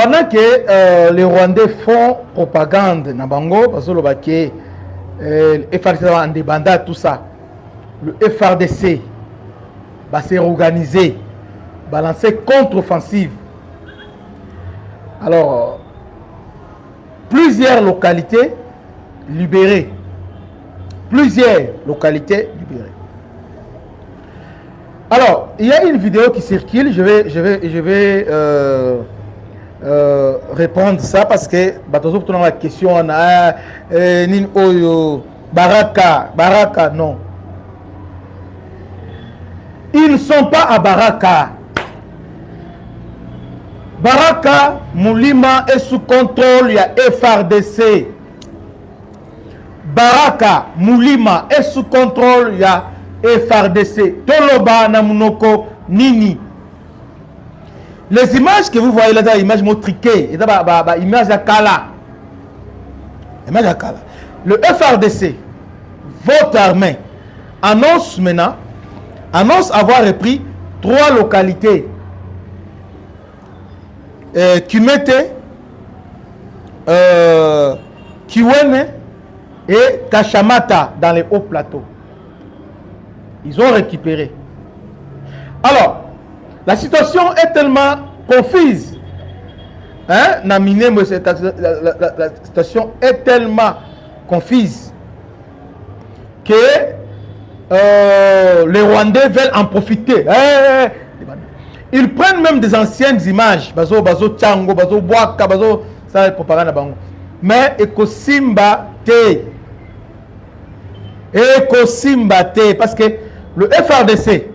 pendant que les Rwandais font propagande na bango parce que le FRDC en débanda tout ça, le FRDC va se réorganiser, va lancer contre-offensive. Alors, plusieurs localités libérées. Plusieurs localités libérées. Alors, il y a une vidéo qui circule, je vais répondre ça parce que on a la question on a Baraka non. Ils ne sont pas à Baraka. Baraka Mulima est sous contrôle, il y a FRDC. Baraka Mulima est sous contrôle, il y a FRDC. Toloba Namunoko Nini. Les images que vous voyez là, des images motriquées, images à Kala. Images à Kala. Le FRDC, votre armée, annonce maintenant, annonce avoir repris 3 localités. Kimete, Kiwene et Kashamata dans les hauts plateaux. Ils ont récupéré. Alors, la situation est tellement confuse. Hein? La situation est tellement confuse que les Rwandais veulent en profiter. Ils prennent même des anciennes images. Bazo Tchango, Bazo Boaka, Bazo. Ça, c'est propagande à Bango. Mais Ekosimba Te. Ekosimba Te. Parce que le FRDC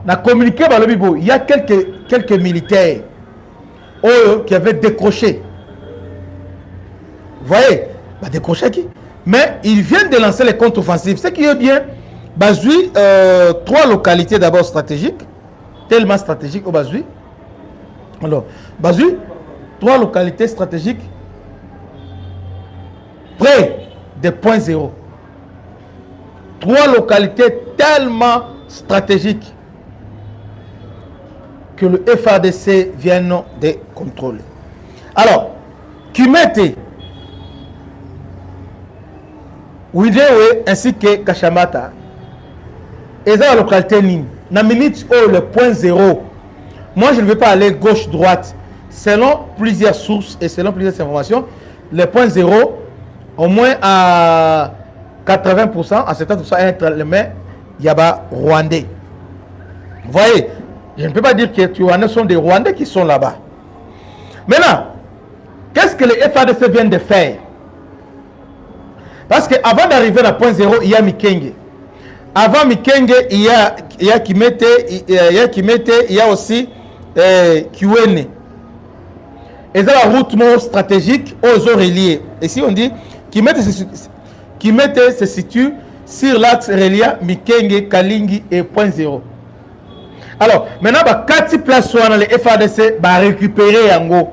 n'a communiqué par le Bibo. Il y a quelques militaires qui avaient décroché. Vous voyez? Décroché qui? Mais ils viennent de lancer les contre-offensives. Ce qui est bien, Bazui, 3 localités d'abord stratégiques. Tellement stratégique au Bazui. Alors, Bazui, 3 localités stratégiques près des points zéro. 3 localités tellement stratégiques que le FRDC vient de contrôler. Alors, Kimete, Widewe ainsi que Kashamata, et dans la localité Nini. Na minute où le point zéro, moi je ne vais pas aller gauche-droite. Selon plusieurs sources et selon plusieurs informations, le point zéro, au moins à 80%, à 70% entre les mains, il y a Rwandais. Vous voyez, je ne peux pas dire que les Rwandais sont des Rwandais qui sont là-bas. Maintenant, qu'est-ce que les FADC viennent de faire? Parce qu'avant d'arriver à point zéro, il y a Mikenge. Avant Mikenge, il y a Kimete, il y a aussi Kiwene. Et c'est la route stratégique aux reliés. Et si on dit Kimete se situe sur l'axe reliant Mikenge, Kalingi et point zéro. Alors, maintenant, 4 places dans les FADC va récupérer Yango.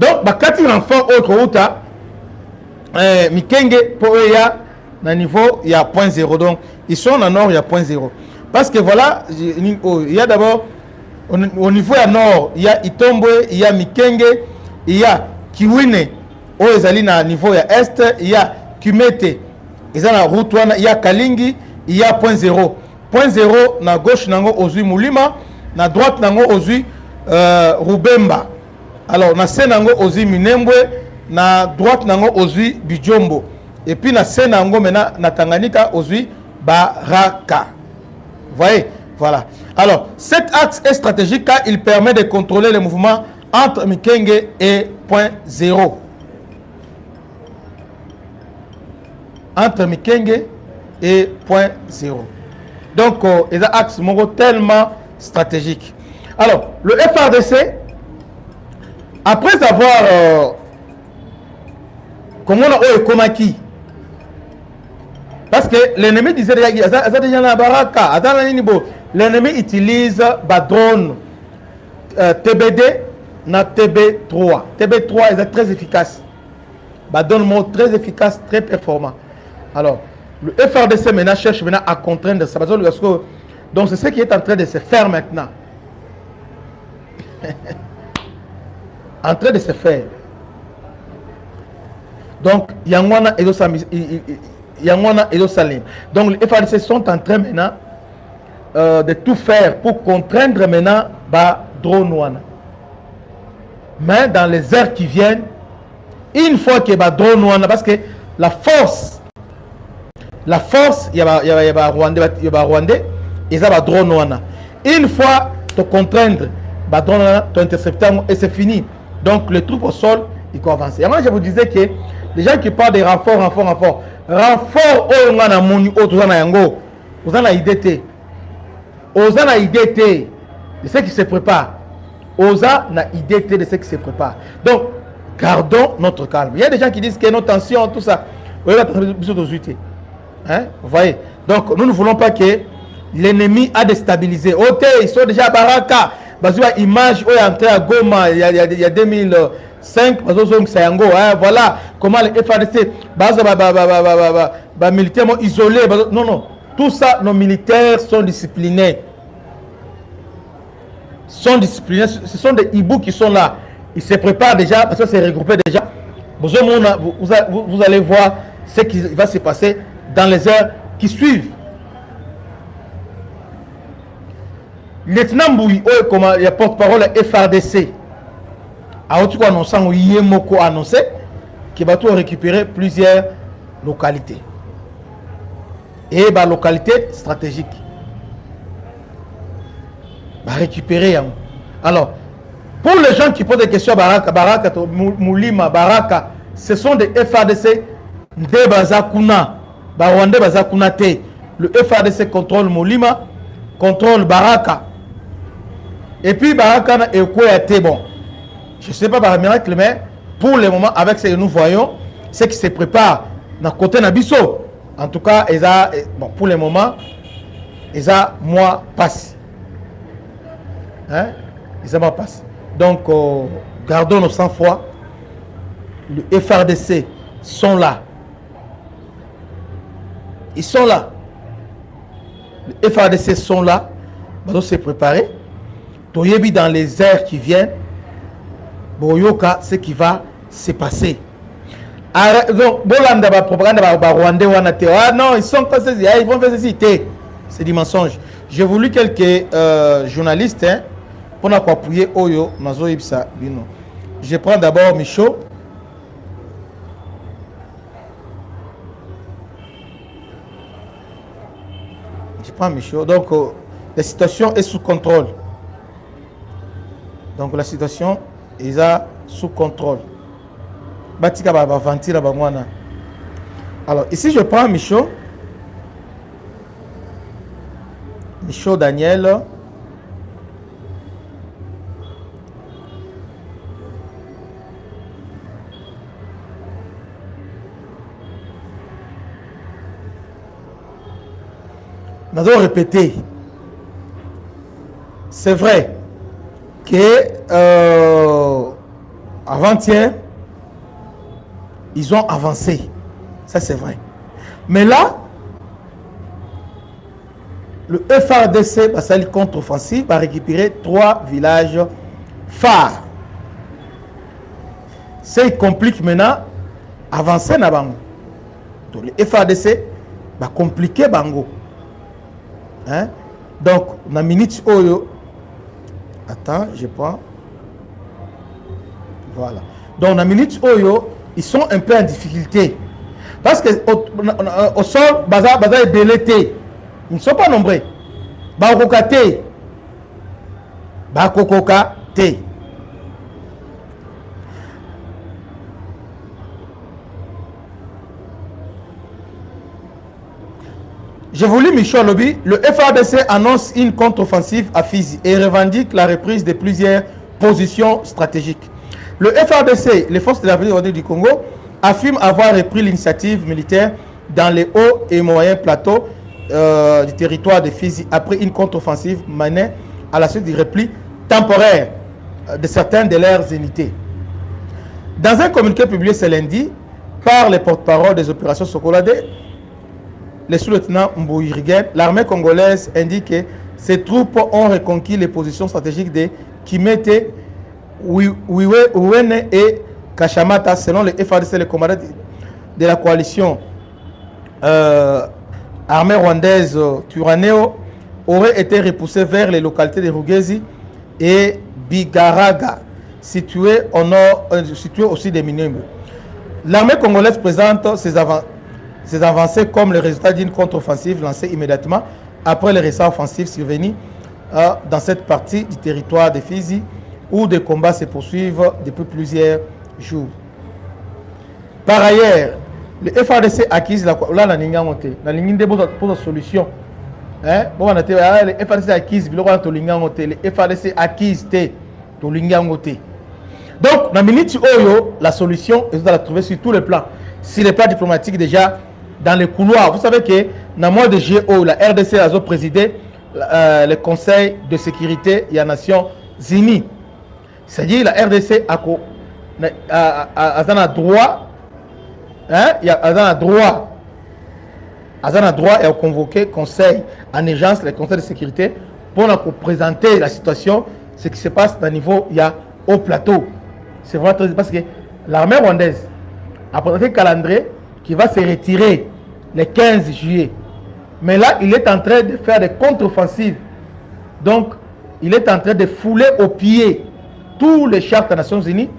Donc, 4 renforts autres routes, Mikenge, pour eux, à niveau, il y a point zéro. Donc, ils sont en nord, il y a point zéro. Parce que voilà, il y a d'abord, au niveau à nord, il y a Itombwe, il y a Mikenge, il y a Kiwine, au niveau il y a est, il y a Kimete, il y a la route, il y a Kalingi, il y a point zéro. Point zéro, na gauche, nango ozui Mulima, na droite, nango ozui Rubemba. Alors, na se nango ozui Minembwe, na droite, nango ozui Bijombo. Et puis, na se nango maintenant, na Tanganyika, ozui Baraka. Vous voyez? Voilà. Alors, cet axe est stratégique car il permet de contrôler les mouvements entre Mikenge et point zéro. Entre Mikenge et point zéro. Donc, il y a un axe tellement stratégique. Alors, le FRDC, après avoir comment on a Komaki, parce que l'ennemi disait l'ennemi utilise des drones TBD na TB3. TB3 est très efficace. Drone très efficace, très performant. Alors, le FRDC maintenant cherche maintenant à contraindre ça. Donc c'est ce qui est en train de se faire maintenant. en train de se faire. Donc, Yangwana et Salim. Donc, les FARDC sont en train maintenant de tout faire pour contraindre maintenant bah, drone wana. Mais dans les heures qui viennent, une fois que bah, drone wana, parce que la force, il y a Rwandais, et ça va drone wana. Une fois te contraindre, bah, drone wana, t'intercepter et c'est fini. Donc, les troupes au sol, ils vont avancer. Et moi, je vous disais que les gens qui parlent de renfort, oh, na moni, oh, tout ça na yango, tout ça na IDT. Oza na IDT de ceux qui se préparent. Oza na IDT de ceux qui se préparent. Donc, gardons notre calme. Il y a des gens qui disent que nos tensions, tout ça. Hein? Vous voyez? Donc, nous ne voulons pas que l'ennemi a déstabilisé. Ok, ils sont déjà à Baraka. Bazouba image, où est entré à Goma il y a 2005. Voilà comment les FARDC, militaires isolés. Non, non. Tout ça, nos militaires sont disciplinés. Ce sont des hiboux qui sont là. Ils se préparent déjà, parce que c'est regroupé déjà. Vous allez voir ce qui va se passer dans les heures qui suivent. Lieutenant Mbouy, comme il y a porte-parole FARDC, a annoncé qu'il va tout récupérer plusieurs localités. Et bah, localité stratégique. Bah, récupérer. Alors, pour les gens qui posent des questions, Baraka, Moulima, Baraka, ce sont des FARDC de Bazakuna. Rwandais Bazakuna T. Le FARDC contrôle Moulima, contrôle Baraka. Et puis Baraka est quoi T. Bon, je ne sais pas par miracle, mais pour le moment, avec ce que nous voyons, ce qui se prépare dans le côté Nabiso. En tout cas, bon, pour le moment, mois passe. Hein? Mois passe. Donc, gardons nos sang-froid. Le FARDC sont là. Ils sont là. Les FARDC sont là. Nous se préparer. Toyebi dans les heures qui viennent. Boyoka, ce qui va se passer. Donc, Bolanda va propagande Rwandais wanate. Ah non, ils sont pas ceci, ils vont faire ceci. C'est du mensonge. J'ai voulu quelques journalistes hein, pour appuyer Oyo Nazo Ipsa Bino. Je prends d'abord Michaud. Je prends Michaud. Donc, la situation est sous contrôle. Donc, la situation est sous contrôle. Alors, ici, je prends Michaud. Michaud Daniel. Nous allons répéter. C'est vrai que avant-hier, ils ont avancé. Ça, c'est vrai. Mais là, le FARDC, sa contre-offensive, va récupérer 3 villages phares. Ça, il complique maintenant avancer na bango. Donc, le FARDC va compliquer bango. Hein? Donc, na minute oyo. Attends, je prends. Voilà. Donc, na minute oyo, ils sont un peu en difficulté. Parce que au sol, baza est belleté. Ils ne sont pas nombreux. Bakoka te. Bakoka te. J'ai voulu Michel Lobby. Le FARDC annonce une contre-offensive à Fizi et revendique la reprise de plusieurs positions stratégiques. Le FARDC, les forces de l'avenir du Congo, affirment avoir repris l'initiative militaire dans les hauts et moyens plateaux du territoire de Fizi après une contre-offensive menée à la suite du repli temporaire de certaines de leurs unités. Dans un communiqué publié ce lundi par les porte-parole des opérations Sokolade, le sous-lieutenant Mbouiriguen, l'armée congolaise indique que ses troupes ont reconquis les positions stratégiques de Kimete, Ouene et Kachamata, selon les FARDC, les commandants de la coalition armée rwandaise Turaneo, auraient été repoussés vers les localités de Rugezi et Bigaraga, situées au nord, situées aussi des Minembwe. L'armée congolaise présente ses avancées comme le résultat d'une contre-offensive lancée immédiatement après les récents offensives survenus dans cette partie du territoire de Fizi, où des combats se poursuivent depuis plusieurs jours. Par ailleurs, le FARDC acquise la solution. Hein? Bon, le FARDC acquise le FARDC acquise donc, dans minute oyo, la solution, vous allez la trouver sur tous les plans. Sur les plans diplomatiques, déjà, dans les couloirs. Vous savez que dans le mois de juillet, la RDC a présidé le Conseil de sécurité des Nations Unies. C'est-à-dire la RDC a droit, hein, a droit et a convoqué Conseil en urgence, le Conseil de sécurité, pour présenter la situation, ce qui se passe dans le niveau, il y a au plateau. C'est vraiment très parce que l'armée rwandaise a présenté un calendrier qui va se retirer le 15 juillet. Mais là, il est en train de faire des contre-offensives. Donc, il est en train de fouler au pied tous les chartes des Nations Unies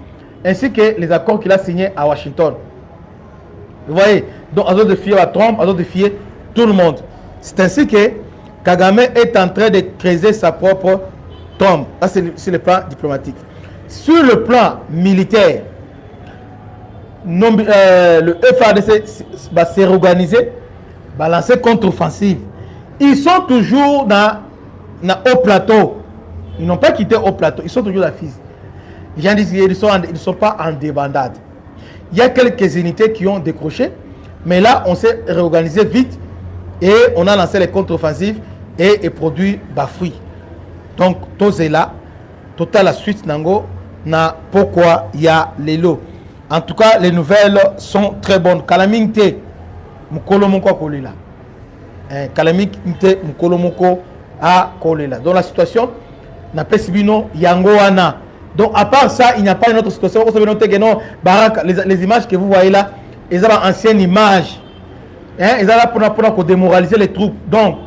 ainsi que les accords qu'il a signés à Washington. Vous voyez? Donc, à de fier à Trump, à de fier tout le monde. C'est ainsi que Kagame est en train de creuser sa propre tombe. Ça, c'est sur le plan diplomatique. Sur le plan militaire, le FARDC va se réorganiser, va lancer contre-offensive. Ils sont toujours dans haut plateau. Ils n'ont pas quitté haut plateau, ils sont toujours à Fizi. Les gens disent qu'ils ne sont pas en débandade. Il y a quelques unités qui ont décroché, mais là, on s'est réorganisé vite et on a lancé les contre-offensives et produit bafouille. Donc, tout est là. Total la suite nango na pourquoi il y a les lots. En tout cas, les nouvelles sont très bonnes. Kalaminte mukolomoko a collé là. Kalaminte mukolomoko a collé là. Donc la situation n'a pas subi non yangoana. Donc à part ça, il n'y a pas une autre situation. Les images que vous voyez là, ils ont ancienne image. Ils sont là pour démoraliser les troupes. Donc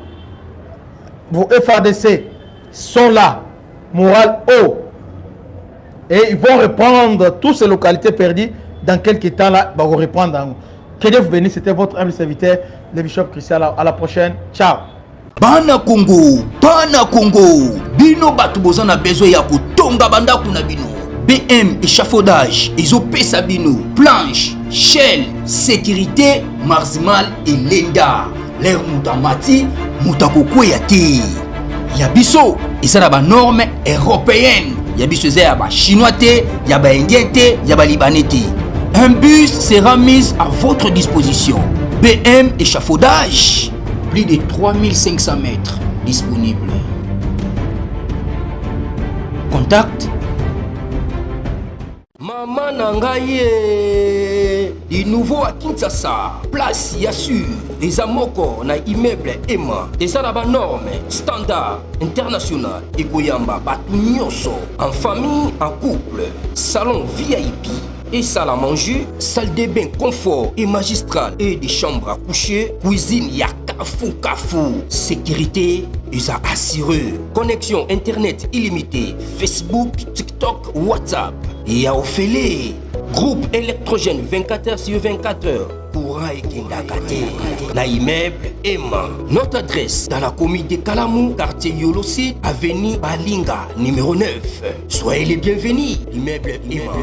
vos FARDC sont là, morale haut. Et ils vont reprendre toutes ces localités perdues dans quelques temps là, ils vont reprendre. Que Dieu vous bénisse, c'était votre humble serviteur, le bishop Christian. À la prochaine, ciao. Bana Congo, bino batu bozana besoin ya kutonga banda kuna bino. BM échafaudage, ezopesa bino, planche, shell, sécurité, marzimal et lenda. L'air mutamati, mutakokweya te. Yabiso, ezana ba norme européenne. Yabiso ya ba chinois te, ya ba indien te, ya ba libanais te. Un bus sera mis à votre disposition. BM échafaudage, plus de 3500 mètres disponibles. Contact Maman Nangaye, du nouveau à Kinshasa, place Yassur, des amoko na immeuble Emma, des arabes normes, standard, international, et Goyamba, Batunyoso, en famille, en couple, salon VIP. Et salle à manger, salle de bain confort et magistral et des chambres à coucher, cuisine ya kafou. Sécurité, ils a assuré. Connexion internet illimitée, Facebook, TikTok, WhatsApp. Et à Ophélie, groupe électrogène 24h/24h. Courant et Kindakate. Na immeuble Emma. Notre adresse dans la commune de Kalamou, quartier Yolosi, avenue Balinga, numéro 9. Soyez les bienvenus. Immeuble Emma.